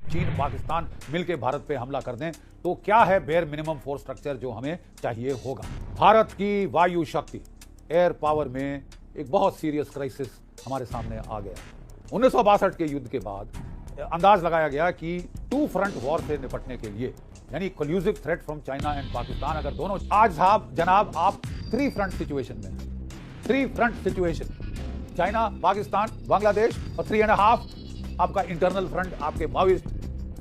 चीन पाकिस्तान मिलकर भारत पे हमला कर दें तो क्या है बेयर मिनिमम फोर्स स्ट्रक्चर जो हमें चाहिए होगा। भारत की वायु शक्ति एयर पावर में एक बहुत सीरियस क्राइसिस हमारे सामने आ गया। 1962 के युद्ध के बाद अंदाज लगाया गया कि टू फ्रंट वॉर से निपटने के लिए यानी collusive threat from China and Pakistan, अगर दोनों आज साहब जनाब आप थ्री फ्रंट सिचुएशन में, three front situation, China, Pakistan, Bangladesh और 3.5 आपका इंटरनल फ्रंट आपके माओइस्ट।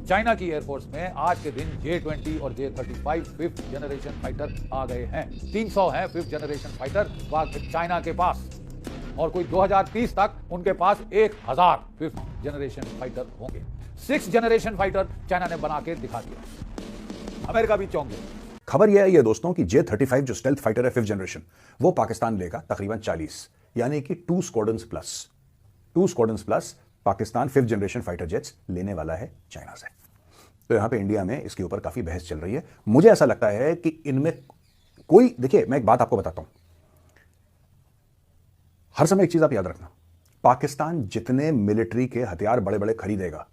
चाइना की एयरफोर्स में आज के दिन J-20 और J-35 5th जनरेशन फाइटर आ गए हैं। 300 हैं 5th जनरेशन फाइटर चाइना के पास, और कोई 2030 तक उनके पास 1000 5th जनरेशन फाइटर होंगे। 6th जनरेशन फाइटर चाइना ने बना के दिखा दिया, अमेरिका भी चौंक गया। खबर यह है ये दोस्तों कि J-35 जो स्टेल्थ फाइटर है 5th जनरेशन, वो पाकिस्तान लेगा तकरीबन 40, यानी कि 2 squadrons plus Pakistan 5th generation fighter jets लेने वाला है चाइना से। तो यहां पे इंडिया में इसके ऊपर काफी बहस चल रही है। मुझे ऐसा लगता है कि इनमें कोई, देखिए मैं एक बात आपको बताता हूं, हर समय एक चीज आप याद रखना, पाकिस्तान जितने मिलिट्री के हथियार बड़े बड़े खरीदेगा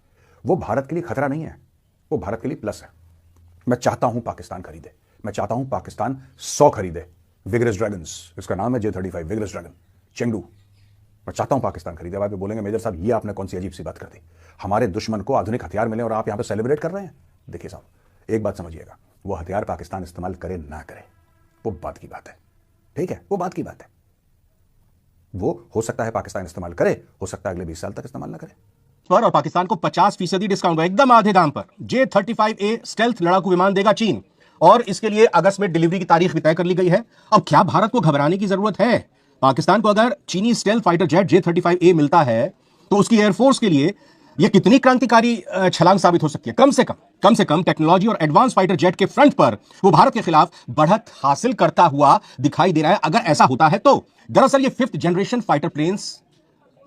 वो भारत के लिए खतरा नहीं है, वो भारत के लिए प्लस है। मैं चाहता हूं पाकिस्तान खरीदे, मैं चाहता हूं पाकिस्तान 100 खरीदे विग्रस ड्रैगन्स, इसका नाम है J-35 विग्रस ड्रैगन, चेंगडू। मैं चाहता हूं पाकिस्तान खरीदे। बाद में बोलेंगे मेजर साहब ये आपने कौन सी अजीब सी बात कर दी, हमारे दुश्मन को आधुनिक हथियार मिले और आप यहां पे सेलिब्रेट कर रहे हैं। देखिए साहब एक बात समझिएगा, वो हथियार पाकिस्तान इस्तेमाल करे ना करे वो बात की बात है, ठीक है, वो बात की बात है। वो हो सकता है पाकिस्तान इस्तेमाल करे, हो सकता है अगले 20 साल तक इस्तेमाल ना करे। और पाकिस्तान को 50% डिस्काउंट एकदम आधे दाम पर J-35A स्टेल्थ लड़ाकू विमान देगा चीन, और इसके लिए अगस्त में डिलीवरी की तारीख भी तय कर ली गई है। अब क्या भारत को घबराने की जरूरत है? पाकिस्तान को अगर चीनी स्टेल्थ फाइटर जेट J-35A मिलता है तो उसकी एयरफोर्स के लिए यह कितनी क्रांतिकारी छलांग साबित हो सकती है। कम से कम टेक्नोलॉजी और एडवांस फाइटर जेट के फ्रंट पर वो भारत के खिलाफ बढ़त हासिल करता हुआ दिखाई दे रहा है। अगर ऐसा होता है तो दरअसल ये 5th जनरेशन फाइटर प्लेन्स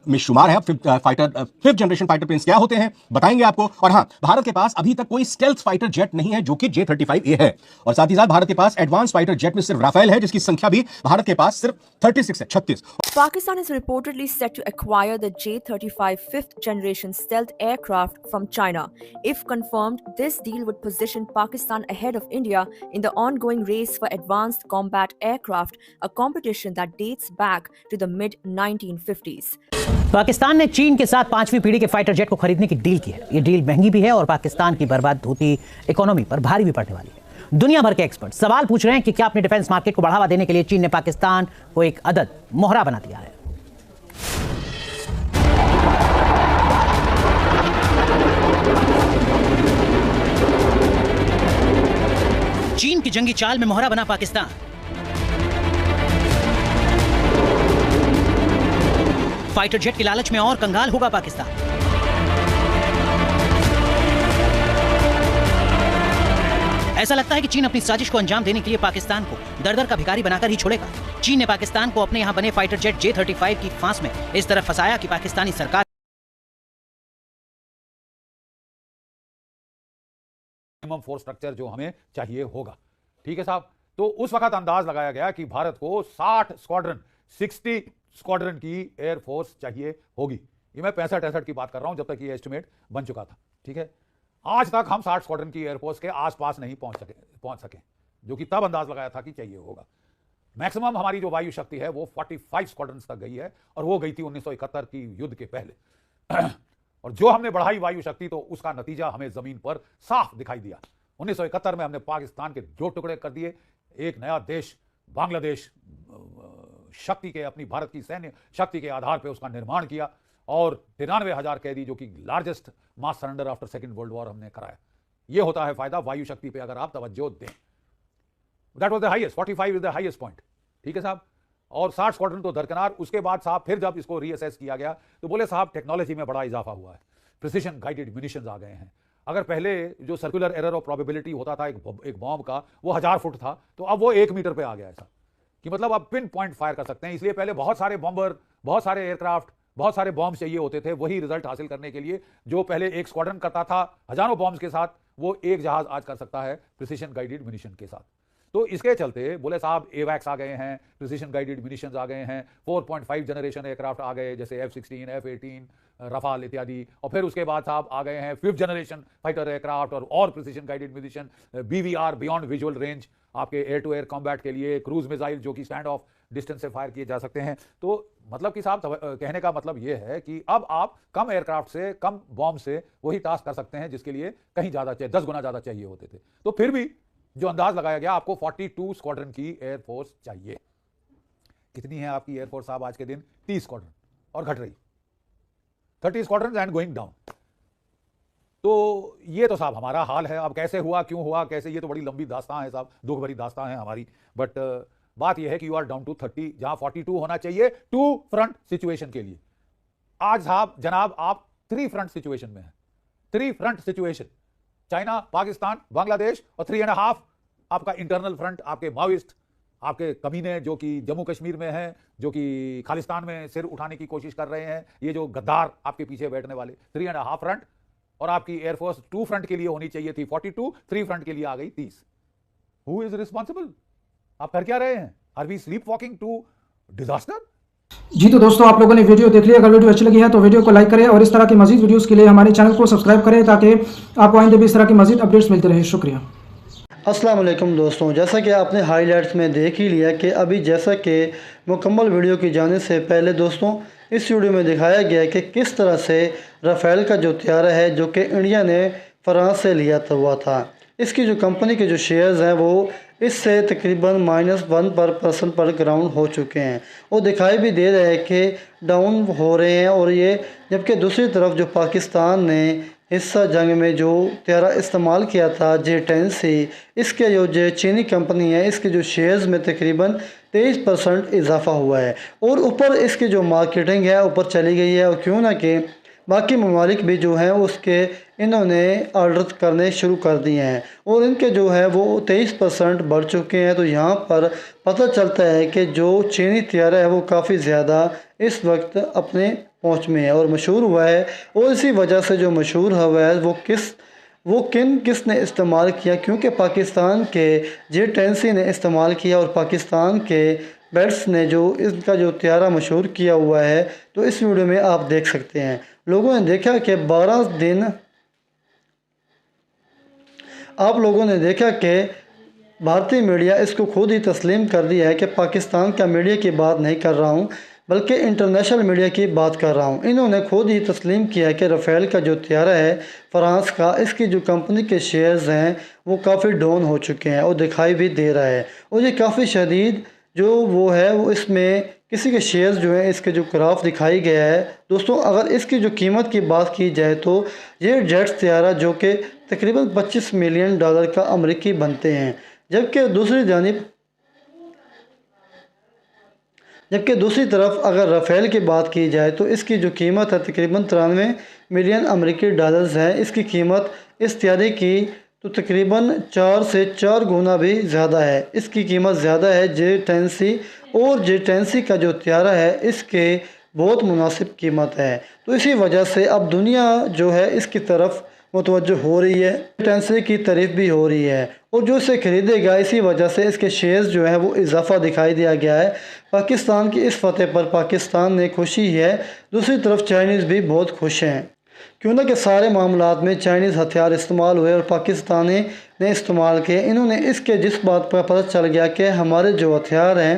में शुमार है। 5th जनरेशन फाइटर प्लेन्स क्या होते हैं बताएंगे आपको। और हां, भारत के पास अभी तक कोई स्टेल्थ फाइटर जेट नहीं है जो कि J-35A है, और साथ ही साथ भारत के पास एडवांस फाइटर जेट में सिर्फ राफेल है, जिसकी संख्या भी भारत के पास सिर्फ 36 है, 36। Pakistan is reportedly set to acquire the J-35 5th generation stealth aircraft from China. If confirmed, this deal would position Pakistan ahead of India in the ongoing race for advanced combat aircraft, a competition that dates back to the mid-1950s. Pakistan ने चीन के साथ 5वीं पीढ़ी के fighter jet को खरीदने की डील की है। ये डील महंगी भी है और पाकिस्तान की बर्बाद होती इकोनॉमी पर भारी भी पड़ने वाली है। दुनिया भर के एक्सपर्ट सवाल पूछ रहे हैं कि क्या अपने डिफेंस मार्केट को बढ़ावा देने के लिए चीन ने पाकिस्तान को एक अदद मोहरा बना दिया है। चीन की जंगी चाल में मोहरा बना पाकिस्तान। फाइटर जेट के लालच में और कंगाल होगा पाकिस्तान। ऐसा लगता है कि चीन अपनी साजिश को अंजाम देने के लिए पाकिस्तान को दर-दर का भिखारी बनाकर ही छोड़ेगा। चीन ने पाकिस्तान को अपने यहां बने फाइटर जेट J-35 की फांस में इस तरह फंसाया कि पाकिस्तानी सरकार मिनिमम फोर्स स्ट्रक्चर जो हमें चाहिए होगा, ठीक है साहब। तो उस वक्त अंदाज लगाया गया कि भारत को 60 स्क्वाड्रन की एयरफोर्स चाहिए होगी। ये मैं 65-68 की बात कर रहा हूं, जब तक ये एस्टिमेट बन चुका था, ठीक है। आज तक हम 60 स्क्वाड्रन की एयरफोर्स के आसपास नहीं पहुंच सके, जो कि तब अंदाज लगाया था कि चाहिए होगा। मैक्सिमम हमारी जो वायु शक्ति है वो 45 स्क्वाड्रन तक गई है, और वो गई थी 1971 की युद्ध के पहले। और जो हमने बढ़ाई वायु शक्ति, तो उसका नतीजा हमें जमीन पर साफ दिखाई दिया। 1971 में हमने पाकिस्तान के 2 टुकड़े कर दिए, एक नया देश बांग्लादेश शक्ति के, अपनी भारत की सैन्य शक्ति के आधार पर उसका निर्माण किया, और 93,000 कैदी, जो कि largest mass surrender after second world war, हमने कराया। यह होता है फायदा वायु शक्ति पे अगर आप तवज्जो दें। That was the highest, 45 is the highest point, ठीक है साहब। और 60 स्क्वाड्रन तो दरकिनार। उसके बाद साहब फिर जब इसको रीअसेस किया गया तो बोले साहब टेक्नोलॉजी में बड़ा इजाफा हुआ है, प्रिसिशन गाइडेड म्यूनिशंस आ गए हैं। अगर पहले जो सर्कुलर एरर ऑफ प्रोबेबिलिटी होता था एक बॉम्ब का, वो 1000 फुट था, तो अब वो 1 मीटर पे आ गया ऐसा कि मतलब आप पिन पॉइंट फायर कर सकते हैं। इसलिए पहले बहुत सारे बॉम्बर, बहुत सारे एयरक्राफ्ट, बहुत सारे बॉम्ब चाहिए होते थे वही रिजल्ट हासिल करने के लिए। जो पहले एक स्क्वाड्रन करता था हजारों बॉम्ब्स के साथ, वो एक जहाज आज कर सकता है प्रिसिशन गाइडेड म्यूनिशन के साथ। तो इसके चलते बोले साहब एवैक्स आ गए हैं, प्रिसिशन गाइडेड म्यूनिशंस आ गए हैं, 4.5 जनरेशन एयरक्राफ्ट आ गए जैसे F-16, F-18, रफाल इत्यादि, और फिर उसके बाद साहब आ गए हैं 5th जनरेशन फाइटर एयरक्राफ्ट और precision guided munition, BVR beyond visual range, आपके एयर टू एयर कॉम्बैट के लिए, क्रूज मिसाइल जो कि स्टैंड ऑफ डिस्टेंस से फायर किए जा सकते हैं। तो मतलब कि साहब कहने का मतलब यह है कि अब आप कम एयरक्राफ्ट से, कम बॉम्ब से वही टास्क कर सकते हैं जिसके लिए कहीं ज्यादा चाहिए, 10 गुना ज्यादा चाहिए होते थे। तो फिर भी जो अंदाज लगाया गया, आपको 42 स्क्वाड्रन की एयरफोर्स चाहिए। कितनी है आपकी एयरफोर्स साहब आज के दिन? 30 स्क्वाड्रन, और घट रही 30 स्क्वाड्रन एंड गोइंग डाउन। तो ये तो साहब हमारा हाल है। अब कैसे हुआ, क्यों हुआ, कैसे, ये तो बड़ी लंबी दास्तां है साहब, दुख भरी दास्तां है हमारी। बट बात यह है कि यू आर डाउन टू 30, जहां 42 होना चाहिए 2 फ्रंट सिचुएशन के लिए। आज साहब जनाब आप 3 फ्रंट सिचुएशन में हैं। 3 front situation, China, Pakistan, Bangladesh, और 3.5 आपका इंटरनल फ्रंट, आपके माओइस्ट, आपके कमीने जो कि जम्मू कश्मीर में हैं, जो कि खालिस्तान में सिर उठाने की कोशिश कर रहे हैं, ये जो गद्दार आपके पीछे बैठने वाले, 3.5 फ्रंट। और आपकी एयरफोर्स 2 फ्रंट के लिए होनी चाहिए थी 42, 3 फ्रंट के लिए आ गई 30। Who is responsible? आप कर क्या रहे हैं? Are we sleepwalking to disaster? जी तो दोस्तों, आप लोगों ने वीडियो देख लिया। अगर वीडियो अच्छी लगी है तो वीडियो को लाइक करें, और इस तरह की मजीद वीडियोस के लिए हमारे चैनल को सब्सक्राइब करें, ताकि आपको आइंदे भी इस तरह की मजीद अपडेट्स मिलते रहे। शुक्रिया। अस्सलाम वालेकुम दोस्तों, जैसा कि आपने हाइलाइट्स में देख ही लिया कि अभी जैसा कि मुकम्मल वीडियो की जाने से पहले दोस्तों इस वीडियो में दिखाया गया है कि किस तरह से राफेल का जो तैयारा है जो कि इंडिया ने फ्रांस से लिया हुआ था, इसकी जो कंपनी के जो शेयर्स हैं वो इससे तकरीबन -1% पर ग्राउंड हो चुके हैं, और दिखाई भी दे रहे हैं कि डाउन हो रहे हैं। और ये जबकि दूसरी तरफ जो पाकिस्तान ने हिस्सा जंग में जो तैयारा इस्तेमाल किया था J-10C, इसके जो चीनी कंपनी है इसके जो शेयर्स में तकरीबन 23% इजाफा हुआ है, और ऊपर इसकी जो मार्केटिंग है ऊपर चली गई है। और क्यों ना कि बाकी ममालिक भी जो हैं उसके इन्होंने ऑर्डर करने शुरू कर दिए हैं, और इनके जो है वो 23% बढ़ चुके हैं। तो यहाँ पर पता चलता है कि जो चीनी तैयारा है वो काफ़ी ज़्यादा इस वक्त अपने पहुँच में है और मशहूर हुआ है। और इसी वजह से जो मशहूर हुआ है वो किसने इस्तेमाल किया, क्योंकि पाकिस्तान के J-10C ने इस्तेमाल किया, और पाकिस्तान के बैट्स ने जो इसका जो तैयारा मशहूर किया हुआ है। तो इस वीडियो में आप देख सकते हैं, लोगों ने देखा कि 12 दिन आप लोगों ने देखा कि भारतीय मीडिया इसको खुद ही तस्लीम कर दिया है कि पाकिस्तान का मीडिया की बात नहीं कर रहा हूँ बल्कि इंटरनेशनल मीडिया की बात कर रहा हूँ। इन्होंने खुद ही तस्लीम किया कि राफेल का जो तैयारा है फ्रांस का, इसकी जो कंपनी के शेयर्स हैं वो काफ़ी डाउन हो चुके हैं, और दिखाई भी दे रहा है। और ये काफ़ी शदीद जो वो है वो इसमें किसी के शेयर्स जो हैं इसके जो ग्राफ दिखाई गया है दोस्तों। अगर इसकी जो कीमत की बात की जाए तो ये जेट्स तैयारा जो कि तकरीबन $25 मिलियन का अमेरिकी बनते हैं, जबकि दूसरी तरफ अगर राफेल की बात की जाए तो इसकी जो कीमत है तकरीबन $93 मिलियन अमेरिकी है। इसकी कीमत इस तैयारे की तो तकरीबन 4 से 4 गुना भी ज़्यादा है। इसकी कीमत ज़्यादा है J-10C, और J-10C का जो तैयारा है इसके बहुत मुनासिब कीमत है। तो इसी वजह से अब दुनिया जो है इसकी तरफ मुतवज्जो हो रही है, J-10C की तारीफ भी हो रही है, और जो इसे ख़रीदेगा इसी वजह से इसके शेयर्स जो है वो इजाफा दिखाई दिया गया है। पाकिस्तान की इस फतेह पर पाकिस्तान ने खुशी है, दूसरी तरफ चाइनीज़ भी बहुत खुश हैं, क्यों ना कि सारे मामलात में चाइनीज़ हथियार इस्तेमाल हुए और पाकिस्तानी ने इस्तेमाल किए। इन्होंने इसके जिस बात पर पता चल गया कि हमारे जो हथियार हैं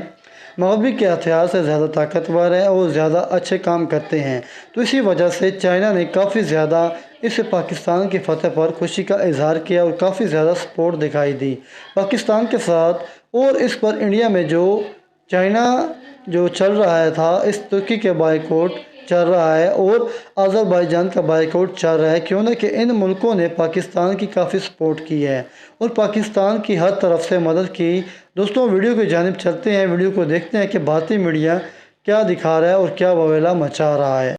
मगरबी के हथियार से ज़्यादा ताकतवर हैं और ज़्यादा अच्छे काम करते हैं, तो इसी वजह से चाइना ने काफ़ी ज़्यादा इस पाकिस्तान की फतह पर खुशी का इजहार किया और काफ़ी ज़्यादा सपोर्ट दिखाई दी पाकिस्तान के साथ। और इस पर इंडिया में जो चाइना जो चल रहा था, इस तुर्की के बाइकआउट चल रहा है और अज़रबैजान का बाइकआउट चल रहा है, क्यों ना कि इन मुल्कों ने पाकिस्तान की काफ़ी सपोर्ट की है और पाकिस्तान की हर तरफ से मदद की। दोस्तों वीडियो की जानिब चलते हैं, वीडियो को देखते हैं कि भारतीय मीडिया क्या दिखा रहा है और क्या बवेला मचा रहा है।